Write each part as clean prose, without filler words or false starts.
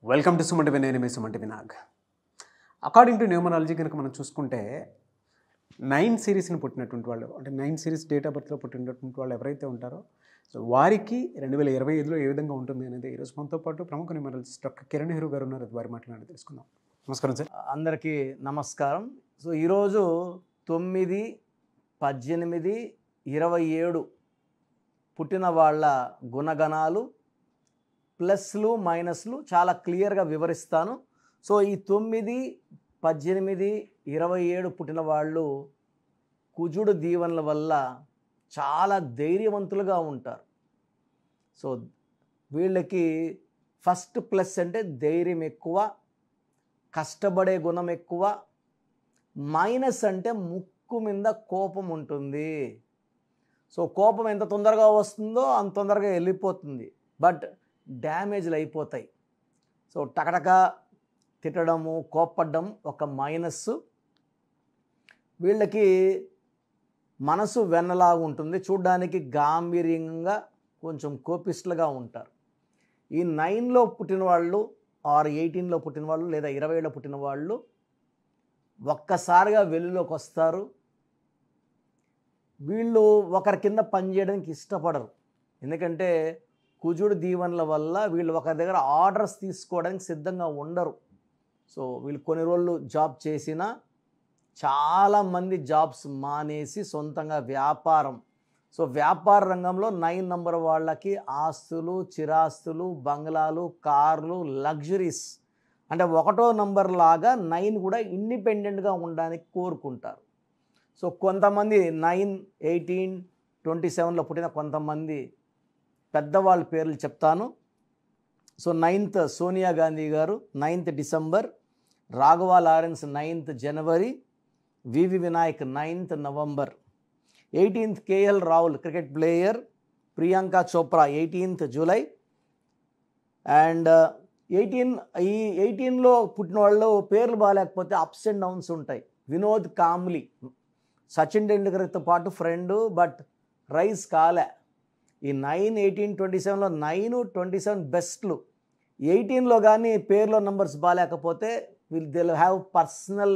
Welcome to సుమంటి Vinay, నేను మీ సుమంటి వినాగ్. According to numerology కనుక మనం చూసుకుంటే 9 సిరీస్ని పుట్టినటువంటి వాళ్ళు, అంటే 9 సిరీస్ డేట్ ఆఫ్ బర్త్లో పుట్టినటువంటి వాళ్ళు ఎవరైతే ఉంటారో సో వారికి 2025లో ఏ విధంగా ఉంటుంది అనేది ఈరోజు మనతో పాటు ప్రముఖ న్యూమరాలజిస్ట్ డాక్టర్ కిరణ్ నెహ్రూ గారు ఉన్నారు. వారి మాట్లాడి తెలుసుకుందాం. నమస్కారం సార్. అందరికీ నమస్కారం. సో ఈరోజు 9, 18, 27 పుట్టిన వాళ్ళ గుణగణాలు ప్లస్లు మైనస్లు చాలా క్లియర్గా వివరిస్తాను. సో ఈ 9, 18, 27 పుట్టిన వాళ్ళు కుజుడు దీవెనల వల్ల చాలా ధైర్యవంతులుగా ఉంటారు. సో వీళ్ళకి ఫస్ట్ ప్లస్ అంటే ధైర్యం ఎక్కువ, కష్టపడే గుణం ఎక్కువ. మైనస్ అంటే ముక్కు మీద కోపం ఉంటుంది. సో కోపం ఎంత తొందరగా వస్తుందో అంత తొందరగా వెళ్ళిపోతుంది, బట్ డ్యామేజ్లు అయిపోతాయి. సో టకటక తిట్టడము, కోప్పడ్డం ఒక మైనస్. వీళ్ళకి మనసు వెన్నలాగా ఉంటుంది, చూడ్డానికి గాంభీర్యంగా కొంచెం కోపిస్టులుగా ఉంటారు. ఈ 9లో పుట్టిన వాళ్ళు ఆర్ 18లో పుట్టిన వాళ్ళు లేదా 20లో పుట్టిన వాళ్ళు ఒక్కసారిగా వెలుగులోకి వస్తారు. వీళ్ళు ఒకరి కింద పనిచేయడానికి ఇష్టపడరు, ఎందుకంటే కుజుడు దీవెనల వల్ల వీళ్ళు ఒకరి దగ్గర ఆర్డర్స్ తీసుకోవడానికి సిద్ధంగా ఉండరు. సో వీళ్ళు కొన్ని రోజులు జాబ్ చేసినా చాలామంది జాబ్స్ మానేసి సొంతంగా వ్యాపారం. సో వ్యాపార రంగంలో 9 నంబర్ వాళ్ళకి ఆస్తులు, చిరాస్తులు, బంగ్లాలు, కార్లు, లగ్జరీస్, అంటే 1వ నంబర్ లాగా 9 కూడా ఇండిపెండెంట్గా ఉండడానికి కోరుకుంటారు. సో కొంతమంది 9, 18, 27లో పుట్టిన కొంతమంది పెద్దవాళ్ళ పేర్లు చెప్తాను. సో 9th సోనియా గాంధీ గారు 9th December, Raghava Lawrence 9th జనవరి, VV Vinayak 9th November, 18th KL Rahul cricket player, Priyanka Chopra 18th July. And 18లో పుట్టిన వాళ్ళు పేర్లు బాగాలేకపోతే అప్స్ అండ్ డౌన్స్ ఉంటాయి. వినోద్ కాంబ్లీ సచిన్ టెండూల్కర్తో పాటు ఫ్రెండు, బట్ రైస్ కాలే. ఈ 9, 18, 27లో 9, 27 బెస్ట్లు. 18లో కానీ పేర్లో నంబర్స్ బాగాలేకపోతే they have personal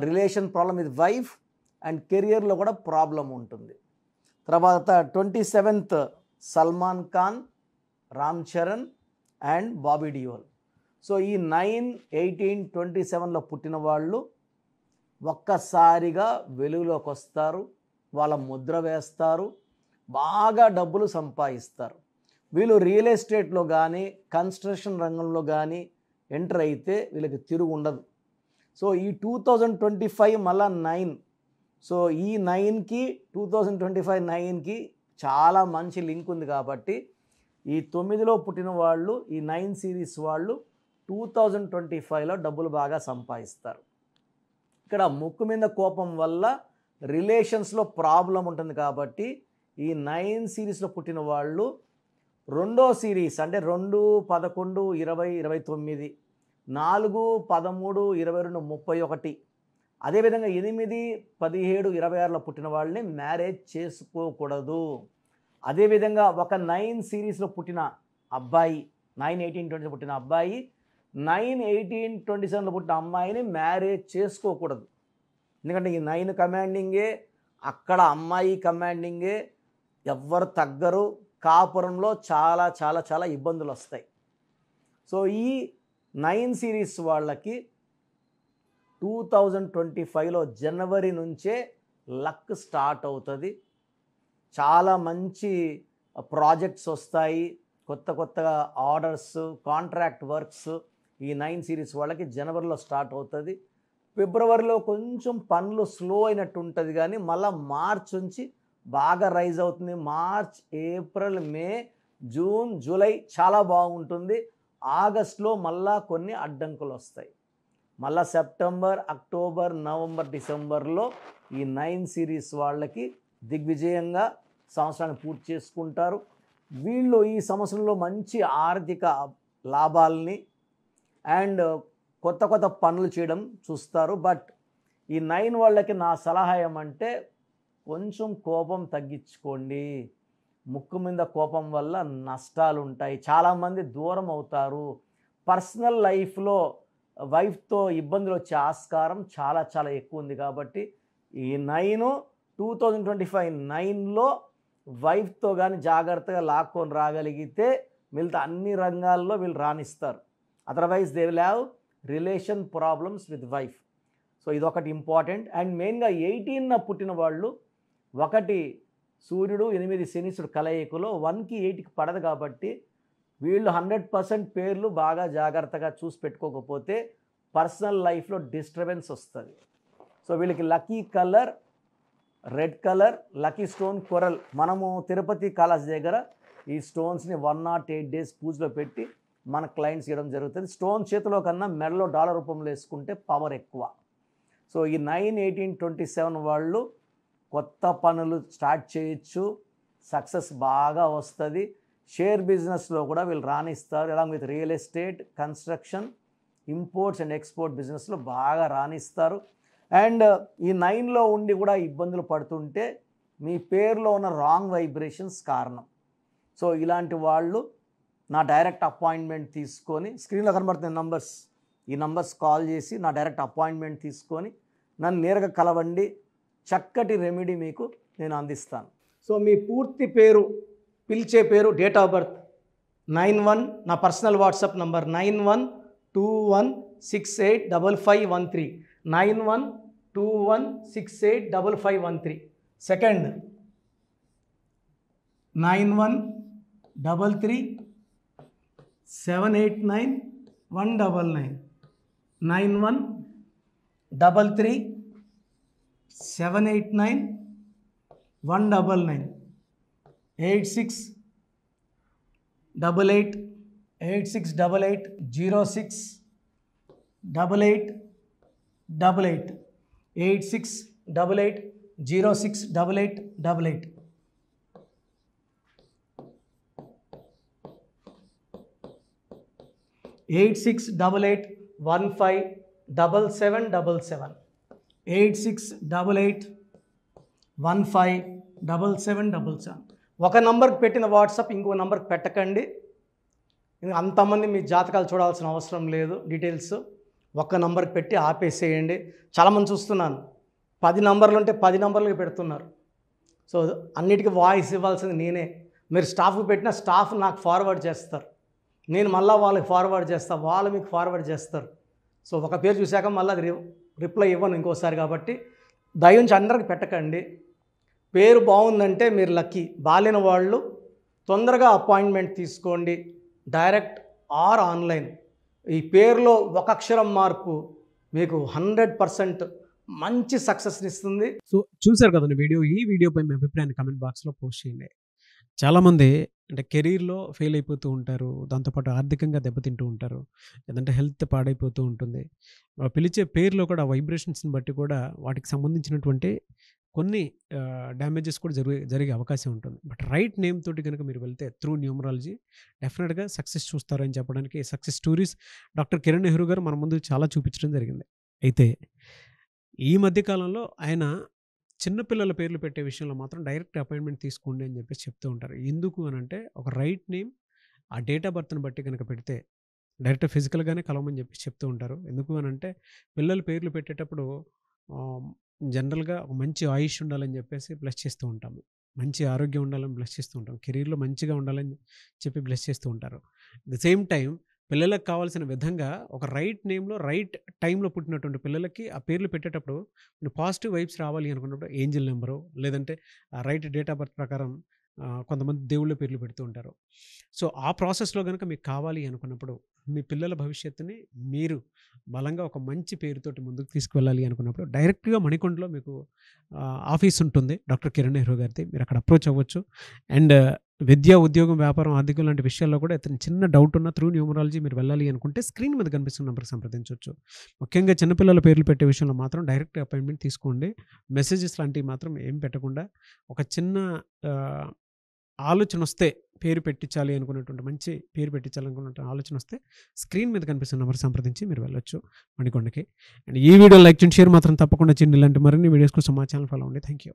relation problem with wife and కెరియర్లో కూడా ప్రాబ్లం ఉంటుంది. తర్వాత 27th Salman Khan, Ram Charan and Bobby Deol. So ఈ 9, 18, 27లో పుట్టిన వాళ్ళు ఒక్కసారిగా వెలుగులోకి వస్తారు, వాళ్ళ ముద్ర వేస్తారు, బాగా డబ్బులు సంపాదిస్తారు. వీళ్ళు రియల్ ఎస్టేట్లో కానీ కన్స్ట్రక్షన్ రంగంలో కానీ ఎంటర్ అయితే వీళ్ళకి తిరుగు ఉండదు. సో ఈ 2025 మళ్ళా 9. సో ఈ 9కి 2025 9కి చాలా మంచి లింక్ ఉంది కాబట్టి ఈ 9లో పుట్టిన వాళ్ళు, ఈ 9 సిరీస్ వాళ్ళు 2025లో డబ్బులు బాగా సంపాదిస్తారు. ఇక్కడ ముక్కు మీద కోపం వల్ల రిలేషన్స్లో ప్రాబ్లం ఉంటుంది కాబట్టి ఈ 9 సిరీస్లో పుట్టిన వాళ్ళు 2వ సిరీస్ అంటే 2, 11, 20, 29, 4, 13, 22, 31, అదేవిధంగా 8, 17, 26లో పుట్టిన వాళ్ళని మ్యారేజ్ చేసుకోకూడదు. అదేవిధంగా ఒక 9 సిరీస్లో పుట్టిన అబ్బాయి, 9, 18, 20 పుట్టిన అబ్బాయి 9, 18, 27లో పుట్టిన అమ్మాయిని మ్యారేజ్ చేసుకోకూడదు. ఎందుకంటే ఈ 9 కమాండింగే, అక్కడ అమ్మాయి కమాండింగే, ఎవ్వరు తగ్గరు. కాపురంలో చాలా చాలా చాలా ఇబ్బందులు వస్తాయి. సో ఈ 9 సిరీస్ వాళ్ళకి 2025లో జనవరి నుంచే లక్ స్టార్ట్ అవుతుంది. చాలా మంచి ప్రాజెక్ట్స్ వస్తాయి, కొత్త కొత్తగా ఆర్డర్స్, కాంట్రాక్ట్ వర్క్స్ ఈ 9 సిరీస్ వాళ్ళకి జనవరిలో స్టార్ట్ అవుతుంది. ఫిబ్రవరిలో కొంచెం పనులు స్లో అయినట్టు ఉంటుంది, కానీ మళ్ళీ మార్చ్ నుంచి బాగా రైజ్ అవుతుంది. మార్చ్, ఏప్రిల్, మే, జూన్, జూలై చాలా బాగుంటుంది. ఆగస్టులో మళ్ళా కొన్ని అడ్డంకులు వస్తాయి. మళ్ళీ సెప్టెంబర్, అక్టోబర్, నవంబర్, డిసెంబర్లో ఈ 9 సిరీస్ వాళ్ళకి దిగ్విజయంగా సంవత్సరాన్ని పూర్తి చేసుకుంటారు. వీళ్ళు ఈ సంవత్సరంలో మంచి ఆర్థిక లాభాలని అండ్ కొత్త కొత్త పనులు చేయడం చూస్తారు. బట్ ఈ 9 వాళ్ళకి నా సలహా ఏమంటే కొంచెం కోపం తగ్గించుకోండి. ముక్కు మీద కోపం వల్ల నష్టాలు ఉంటాయి, చాలామంది దూరం అవుతారు, పర్సనల్ లైఫ్లో వైఫ్తో ఇబ్బందులు వచ్చే ఆస్కారం చాలా చాలా ఎక్కువ ఉంది. కాబట్టి ఈ 2025 వైఫ్తో కానీ జాగ్రత్తగా లాక్కొని రాగలిగితే మిగతా అన్ని రంగాల్లో వీళ్ళు రాణిస్తారు. Otherwise they will have relation problems with wife. So ఇదొకటి ఇంపార్టెంట్. అండ్ మెయిన్గా 18 పుట్టిన వాళ్ళు, 1 సూర్యుడు 8 శనీశ్వరుడు కలయికలో 1కి 8కి పడదు. కాబట్టి వీళ్ళు 100% పేర్లు బాగా జాగ్రత్తగా చూసి పెట్టుకోకపోతే పర్సనల్ లైఫ్లో డిస్టర్బెన్స్ వస్తుంది. సో వీళ్ళకి lucky colour red colour, lucky stone coral. మనము తిరుపతి కాళహస్తి దగ్గర ఈ స్టోన్స్ని 108 డేస్ పూజలో పెట్టి మన క్లయింట్స్ ఇవ్వడం జరుగుతుంది. స్టోన్ చేతిలో కన్నా మెడలో డాలర్ రూపంలో వేసుకుంటే పవర్ ఎక్కువ. సో ఈ 9, 18, 27 వాళ్ళు కొత్త పనులు స్టార్ట్ చేయొచ్చు, సక్సెస్ బాగా వస్తుంది. షేర్ బిజినెస్లో కూడా వీళ్ళు రాణిస్తారు. Along with real estate, construction, imports and export బిజినెస్లో బాగా రాణిస్తారు. అండ్ ఈ 9లో ఉండి కూడా ఇబ్బందులు పడుతుంటే మీ పేరులో ఉన్న రాంగ్ వైబ్రేషన్స్ కారణం. సో ఇలాంటి వాళ్ళు నా డైరెక్ట్ అపాయింట్మెంట్ తీసుకొని, స్క్రీన్లో కనబడుతున్న నంబర్స్, ఈ నంబర్స్ కాల్ చేసి నా డైరెక్ట్ అపాయింట్మెంట్ తీసుకొని నన్ను నేరుగా కలవండి. చక్కటి రెమెడీ మీకు నేను అందిస్తాను. సో మీ పూర్తి పేరు, పిలిచే పేరు, డేట్ ఆఫ్ బర్త్ 91, నా పర్సనల్ వాట్సాప్ నంబర్ 9121685513, 9121685513. సెకండ్ 9133789199, 9133789199, 868886880688, 8688068888. 8688157777, 8688157777. ఒక నంబర్కి పెట్టిన వాట్సాప్ ఇంకో నంబర్కి పెట్టకండి. అంతమంది మీ జాతకాలు చూడాల్సిన అవసరం లేదు. డీటెయిల్స్ ఒక్క నంబర్కి పెట్టి ఆపేసేయండి. చాలామంది చూస్తున్నాను 10 నంబర్లు ఉంటే 10 నంబర్లకి పెడుతున్నారు. సో అన్నిటికీ వాయిస్ ఇవ్వాల్సింది నేనే. మీరు స్టాఫ్కి పెట్టిన స్టాఫ్ నాకు ఫార్వర్డ్ చేస్తారు, నేను మళ్ళీ వాళ్ళకి ఫార్వర్డ్ చేస్తాను, వాళ్ళు మీకు ఫార్వర్డ్ చేస్తారు. సో ఒక పేరు చూశాక మళ్ళీ అది రిప్లై ఇవ్వను ఇంకోసారి. కాబట్టి దయించి అందరికి పెట్టకండి. పేరు బాగుందంటే మీరు లక్కీ. బాలేని వాళ్ళు తొందరగా అపాయింట్మెంట్ తీసుకోండి, డైరెక్ట్ ఆర్ ఆన్లైన్. ఈ పేరులో ఒక అక్షరం మార్పు మీకు 100% మంచి సక్సెస్ని ఇస్తుంది. సో చూశారు కదండి వీడియో. ఈ వీడియోపై మీ అభిప్రాయాన్ని కామెంట్ బాక్స్లో పోస్ట్ చేయండి. చాలామంది అంటే కెరీర్లో ఫెయిల్ అయిపోతూ ఉంటారు, దాంతోపాటు ఆర్థికంగా దెబ్బతింటూ ఉంటారు, లేదంటే హెల్త్ పాడైపోతూ ఉంటుంది. పిలిచే పేరులో కూడా వైబ్రేషన్స్ని బట్టి కూడా వాటికి సంబంధించినటువంటి కొన్ని డ్యామేజెస్ కూడా జరిగే అవకాశం ఉంటుంది. బట్ రైట్ నేమ్ తోటి కనుక మీరు వెళ్తే త్రూ న్యూమరాలజీ డెఫినెట్గా సక్సెస్ చూస్తారని చెప్పడానికి success stories doctor Kiran Nehru గారు మన ముందు చాలా చూపించడం జరిగింది. అయితే ఈ మధ్యకాలంలో ఆయన చిన్నపిల్లల పేర్లు పెట్టే విషయంలో మాత్రం డైరెక్ట్ అపాయింట్మెంట్ తీసుకోండి అని చెప్పేసి చెప్తూ ఉంటారు. ఎందుకు అని అంటే ఒక రైట్ నేమ్ ఆ డేట్ ఆఫ్ బర్త్ని బట్టి కనుక పెడితే డైరెక్ట్ ఫిజికల్గానే కలవమని చెప్పి చెప్తూ ఉంటారు. ఎందుకు అని అంటే పిల్లల పేర్లు పెట్టేటప్పుడు జనరల్గా ఒక మంచి ఆయుష్ ఉండాలని చెప్పేసి బ్లెస్ చేస్తూ ఉంటాము, మంచి ఆరోగ్యం ఉండాలని బ్లెస్ చేస్తూ ఉంటాం, కెరీర్లో మంచిగా ఉండాలని చెప్పి బ్లెస్ చేస్తూ ఉంటారు. అట్ ద సేమ్ టైం పిల్లలకు కావాల్సిన విధంగా ఒక రైట్ నేమ్లో రైట్ టైంలో పుట్టినటువంటి పిల్లలకి ఆ పేర్లు పెట్టేటప్పుడు పాజిటివ్ వైబ్స్ రావాలి అనుకున్నప్పుడు ఏంజిల్ నెంబరు లేదంటే రైట్ డేట్ ఆఫ్ బర్త్ ప్రకారం కొంతమంది దేవుళ్ళ పేర్లు పెడుతూ ఉంటారు. సో ఆ ప్రాసెస్లో కనుక మీకు కావాలి అనుకున్నప్పుడు మీ పిల్లల భవిష్యత్తుని మీరు బలంగా ఒక మంచి పేరుతోటి ముందుకు తీసుకువెళ్ళాలి అనుకున్నప్పుడు డైరెక్ట్గా మణికొండలో మీకు ఆఫీస్ ఉంటుంది డాక్టర్ కిరణ్ నెహ్రూ గారిది. మీరు అక్కడ అప్రోచ్ అవ్వచ్చు. అండ్ విద్య, ఉద్యోగం, వ్యాపారం, ఆర్థికం లాంటి విషయాల్లో కూడా అతను చిన్న డౌట్ ఉన్న త్రూ న్యూమరాలజీ మీరు వెళ్ళాలి అనుకుంటే స్క్రీన్ మీద కనిపిస్తున్న నెంబర్కి సంప్రదించవచ్చు. ముఖ్యంగా చిన్నపిల్లల పేర్లు పెట్టే విషయంలో మాత్రం డైరెక్ట్ అపాయింట్మెంట్ తీసుకోండి. మెసేజెస్ లాంటివి మాత్రం ఏం పెట్టకుండా ఒక చిన్న ఆలోచన వస్తే పేరు పెట్టించాలి అనుకున్నటువంటి మంచి పేరు పెట్టించాలనుకున్న ఆలోచన వస్తే స్క్రీన్ మీద కనిపిస్తున్న నెంబర్ సంప్రదించి మీరు వెళ్ళొచ్చు మణికొండకి. అండ్ ఈ వీడియో లైక్ చేయండి, షేర్ మాత్రం తప్పకుండా చేయండి. ఇలాంటి మరిన్ని వీడియోస్ కోసం మా ఛానల్ ఫాలో అవ్వండి. Thank you.